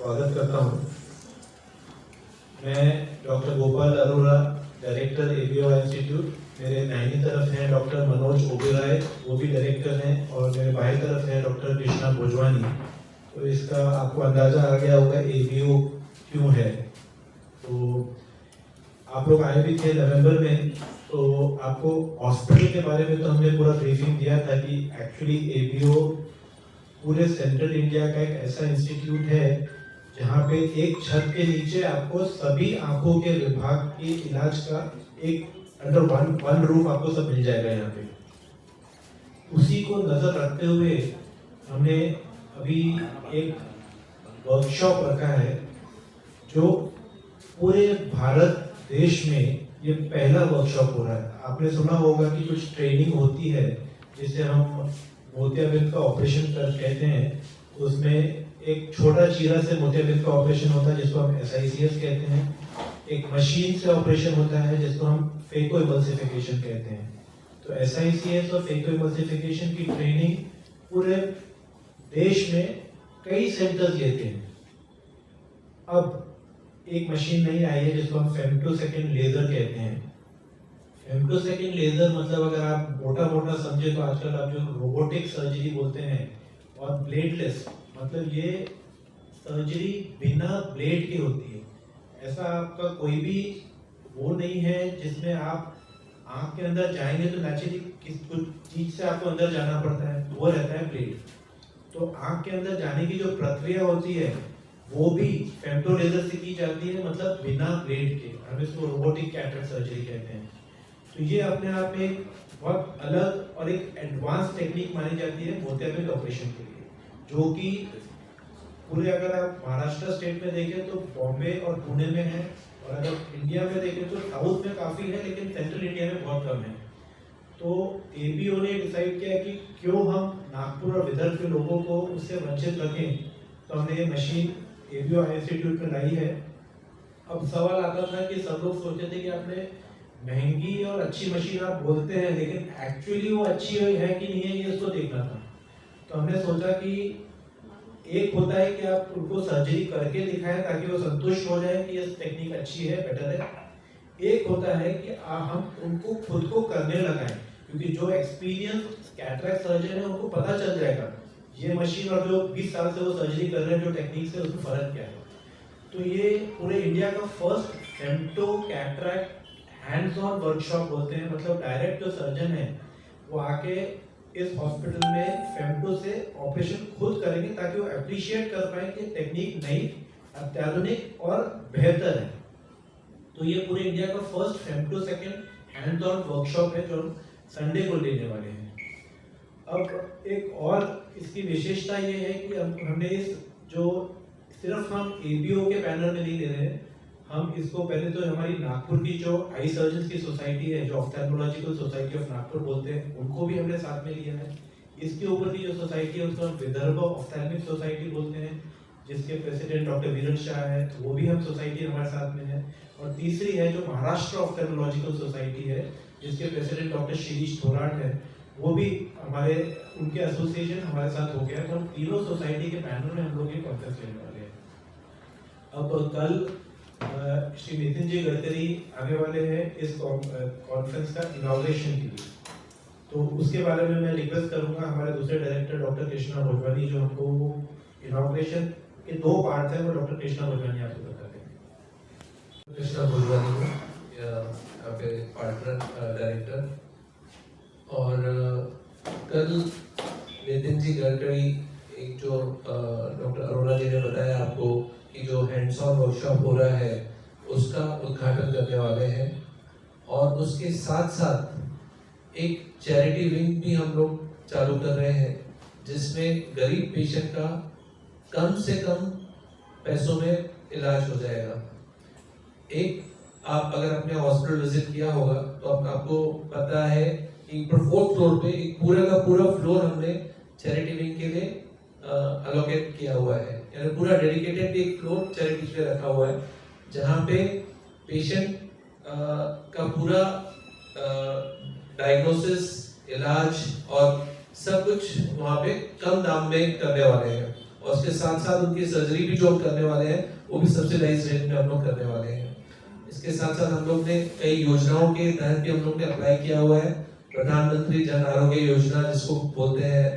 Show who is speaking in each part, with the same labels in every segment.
Speaker 1: स्वागत करता हूँ। मैं doctor Gopal Arora, director ABO institute. मेरे दाहिनी तरफ हैं डॉक्टर मनोज ओबेरॉय, वो भी डायरेक्टर हैं, और मेरे बाएं तरफ हैं डॉक्टर कृष्णा भोजवानी। तो इसका आपको अंदाज़ा आ गया होगा एबीओ क्यों है। तो आप लोग आए भी थे नवंबर में, तो आपको हॉस्पिटल के बारे में तो हमने पूरा ब्रीफिंग दिया था कि एक्चुअली एबीओ पूरे सेंट्रल इंडिया का एक ऐसा इंस्टीट्यूट है जहाँ पे एक छत के नीचे आपको सभी आंखों के विभाग के इलाज का एक अंडर वन रूफ आपको सब मिल जाएगा यहाँ पे। उसी को नजर रखते हुए हमने अभी एक वर्कशॉप रखा है जो पूरे भारत देश में ये पहला वर्कशॉप हो रहा है। आपने सुना होगा कि कुछ ट्रेनिंग होती है जिसे हम मोतियाबिंद का ऑपरेशन कहते हैं। उसमें एक छोटा चीरा से मोतियाबिंद का ऑपरेशन होता है जिसको हम SICS कहते हैं। एक मशीन से ऑपरेशन होता है जिसको हम फेको इमल्सिफिकेशन कहते हैं। तो SICS और फेको इमल्सिफिकेशन की ट्रेनिंग पूरे देश में कई सेंटर्स लेते हैं। अब एक मशीन नहीं आई है जिसको हम फेमटोसेकंड लेजर कहते हैं। फेमटोसेकंड लेजर मतलब अगर आप मोटा मोटा समझे तो आजकल आप जो रोबोटिक सर्जरी बोलते हैं, और ब्लेडलेस मतलब ये सर्जरी बिना ब्लेड के होती है। ऐसा आपका कोई भी वो नहीं है जिसमें आप आंख के अंदर जाएंगे तो नेचुरली कुछ चीज से आपको अंदर जाना पड़ता है, वो रहता है ब्लेड। तो आंख के अंदर जाने की जो प्रक्रिया होती है वो भी फेमटो लेजर से की जाती है, मतलब बिना ब्लेड के। हम इसको रोबोटिक कैटरेक्ट सर्जरी कहते हैं। तो ये अपने आप में बहुत अलग और एक एडवांस टेक्निक मानी जाती है मोतियाबिंद ऑपरेशन के लिए, जो कि पूरे अगर आप महाराष्ट्र स्टेट में देखें तो बॉम्बे और पुणे में है, और अगर इंडिया में देखें तो साउथ में काफ़ी है लेकिन सेंट्रल इंडिया में बहुत कम है। तो एबीओ ने डिसाइड किया कि क्यों हम नागपुर और विदर्भ के लोगों को उससे वंचित रखें। तो हमने ये मशीन एबीओ इंस्टीट्यूट में लाई है। अब सवाल आता था कि सब लोग सोचते थे कि आपने महंगी और अच्छी मशीन आप बोलते हैं, लेकिन एक्चुअली वो अच्छी है कि नहीं है ये उसको देखना था। तो हमने सोचा कि एक होता है कि आप उनको सर्जरी करके दिखाएं ताकि वो संतुष्ट हो जाए कि ये टेक्निक अच्छी है, बेटर है। एक होता है कि हम उनको खुद को करने लगाएं, क्योंकि जो एक्सपीरियंस कैटरेक्ट सर्जन है उनको पता चल जाएगा ये मशीन और जो 20 साल से वो सर्जरी कर रहे हैं जो टेक्निक से उसमें फर्क क्या है। तो ये पूरे इंडिया का first femto cataract hands on workshop बोलते हैं, मतलब डायरेक्ट जो सर्जन है वो आके इस हॉस्पिटल में फेमटो से ऑपरेशन खुद करेंगे ताकि वो अप्रिशिएट कर पाए कि टेक्निक नई, अत्याधुनिक और बेहतर है। तो ये पूरे इंडिया का first femtosecond hands on workshop है जो हम संडे को लेने वाले हैं। अब एक और इसकी विशेषता ये है कि हमने इस जो सिर्फ हम एबीओ के बैनर में नहीं ले रहे हैं, हम इसको पहले तो हमारी नागपुर की जो आई सर्जन्स की सोसाइटी है, जो ऑफ्थेल्मोलॉजिकल सोसाइटी ऑफ नागपुर बोलते हैं, उनको भी हमने साथ में लिया है। इसके ऊपर की जो सोसाइटी है उसको हम विदर्भ ऑफ्थेल्मिक सोसाइटी बोलते हैं, जिसके प्रेसिडेंट डॉक्टर वीरन शाह है, वो भी हम सोसाइटी हमारे साथ में है। और तीसरी है जो महाराष्ट्र ऑफ्थेल्मोलॉजिकल सोसाइटी है, जिसके प्रेसिडेंट डॉक्टर शिरीष थोराट है, वो भी हमारे उनके एसोसिएशन हमारे साथ हो गया। तो हम तीनों सोसाइटी के पैनल में हम लोग ये कॉन्फ्रेंस लेने वाले हैं। अब कल श्री नितिन जी गडकरी आने वाले हैं इस कॉन्फ्रेंस का इनॉग्रेशन के लिए, तो उसके बारे में मैं रिक्वेस्ट करूंगा हमारे दूसरे डायरेक्टर डॉक्टर कृष्णा भोजवानी, जो हमको इनॉग्रेशन के 2 पार्ट है वो डॉक्टर कृष्णा भोजवानी आपको बता देंगे।
Speaker 2: कृष्णा भोजवानी आपके पार्टनर डायरेक्टर, और कल नितिन जी गडकरी एक जो डॉक्टर अरोड़ा जी ने बताया आपको कि जो हैंड्स ऑन वर्कशॉप हो रहा है उसका उद्घाटन करने वाले हैं, और उसके साथ साथ एक चैरिटी विंग भी हम लोग चालू कर रहे हैं जिसमें गरीब पेशेंट का कम से कम पैसों में इलाज हो जाएगा। एक आप अगर अपने हॉस्पिटल विजिट किया होगा तो आपको पता है कि 4th फ्लोर पे एक पूरा का पूरा फ्लोर हमने चैरिटी विंग के लिए अलोकेट किया हुआ है, यानी पूरा डेडिकेटेड एक फ्लोर चैरिटी पे रखा हुआ है, जहाँ पे पेशेंट का पूरा डायग्नोसिस, इलाज और सब कुछ वहाँ पे कम दाम में करने वाले हैं। और उसके साथ साथ उनकी सर्जरी भी जो हम करने वाले हैं वो भी सब्सिडाइज रेट में हम लोग करने वाले हैं। इसके साथ साथ हम लोग ने कई योजनाओं के तहत भी हम लोग ने अप्लाई किया हुआ है, प्रधानमंत्री जन आरोग्य योजना जिसको बोलते हैं,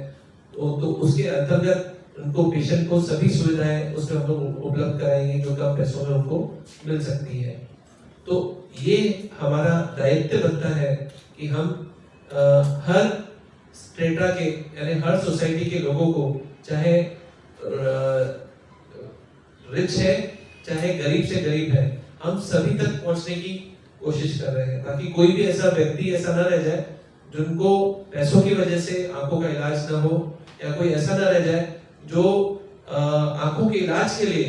Speaker 2: तो उसके अंतर्गत उनको पेशेंट को सभी सुविधाएं उसमें हम लोग उपलब्ध कराएंगे जो कम पैसों में उनको मिल सकती है। तो ये हमारा दायित्व बनता है कि हम हर स्ट्रेटा के यानी हर सोसाइटी के लोगों को, चाहे रिच है चाहे गरीब से गरीब है, हम सभी तक पहुंचने की कोशिश कर रहे हैं ताकि कोई भी ऐसा व्यक्ति ऐसा न रह जाए जिनको पैसों की वजह से आंखों का इलाज न हो, या कोई ऐसा न रह जाए जो आंखों के इलाज के लिए,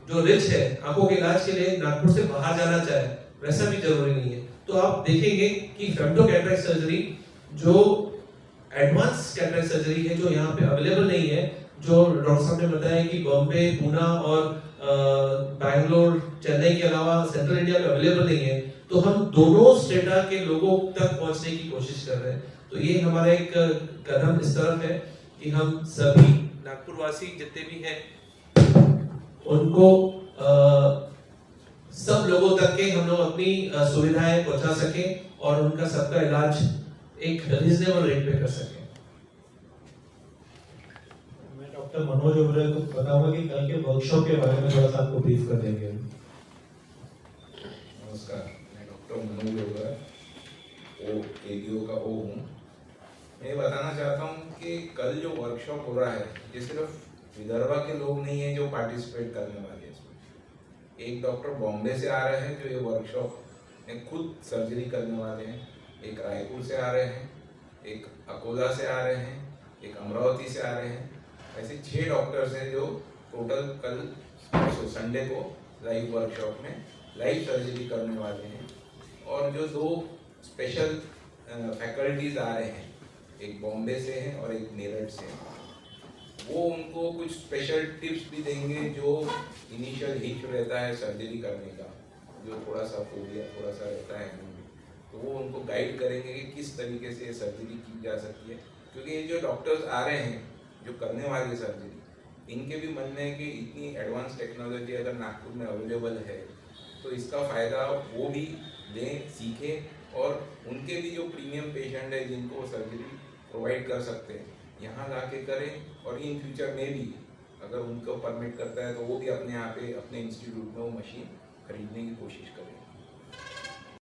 Speaker 2: जो रिच है आंखों के इलाज के लिए नागपुर से बाहर जाना चाहे, वैसा भी जरूरी नहीं है। तो आप देखेंगे कि फेम्टो कैटरेक्ट सर्जरी जो एडवांस कैटरेक्ट सर्जरी है जो यहाँ पे अवेलेबल नहीं है, जो डॉक्टर साहब ने बताया कि बॉम्बे, पूना और बैंगलोर, चेन्नई के अलावा सेंट्रल इंडिया में अवेलेबल नहीं है, तो हम दोनों स्टेटा के लोगों तक पहुंचने की कोशिश कर रहे हैं। तो ये हमारा एक कदम इस तरफ है कि हम सभी नागपुर वासी जितने भी हैं उनको सब लोगों तक के हम लोग अपनी सुविधाएं पहुंचा सके और उनका सबका इलाज एक रीजनेबल रेट पे कर सके।
Speaker 1: मैं डॉक्टर मनोज ओबराय को बताऊंगा कि कल के वर्कशॉप के बारे में थोड़ा सा आपको ब्रीफ कर देंगे।
Speaker 3: नमस्कार, मैं डॉक्टर मनोज ओबराय एडीओ का ओ हूँ। मैं बताना चाहता हूँ कि कल जो वर्कशॉप हो रहा है ये सिर्फ विदर्भा के लोग नहीं हैं जो पार्टिसिपेट करने वाले हैं इसमें। एक डॉक्टर बॉम्बे से आ रहे हैं जो ये वर्कशॉप में खुद सर्जरी करने वाले हैं, एक रायपुर से आ रहे हैं, एक अकोला से आ रहे हैं, एक अमरावती से आ रहे हैं। ऐसे 6 डॉक्टर्स हैं जो टोटल कल संडे को लाइव वर्कशॉप में लाइव सर्जरी करने वाले हैं। और जो 2 स्पेशल फैकल्टीज आ रहे हैं, एक बॉम्बे से हैं और एक मेरठ से हैं, वो उनको कुछ स्पेशल टिप्स भी देंगे जो इनिशियल हिच रहता है सर्जरी करने का, जो थोड़ा सा फोबिया थोड़ा सा रहता है उनमें, तो वो उनको गाइड करेंगे कि किस तरीके से सर्जरी की जा सकती है। क्योंकि ये जो डॉक्टर्स आ रहे हैं जो करने वाले सर्जरी, इनके भी मन में है कि इतनी एडवांस टेक्नोलॉजी अगर नागपुर में अवेलेबल है तो इसका फ़ायदा वो भी लें, सीखें और उनके भी जो प्रीमियम पेशेंट है जिनको सर्जरी प्रोवाइड कर सकते हैं यहाँ ला के करें। और इन फ्यूचर में भी अगर उनको परमिट करता है तो वो भी अपने यहाँ पे अपने इंस्टीट्यूट में वो मशीन खरीदने की कोशिश करें।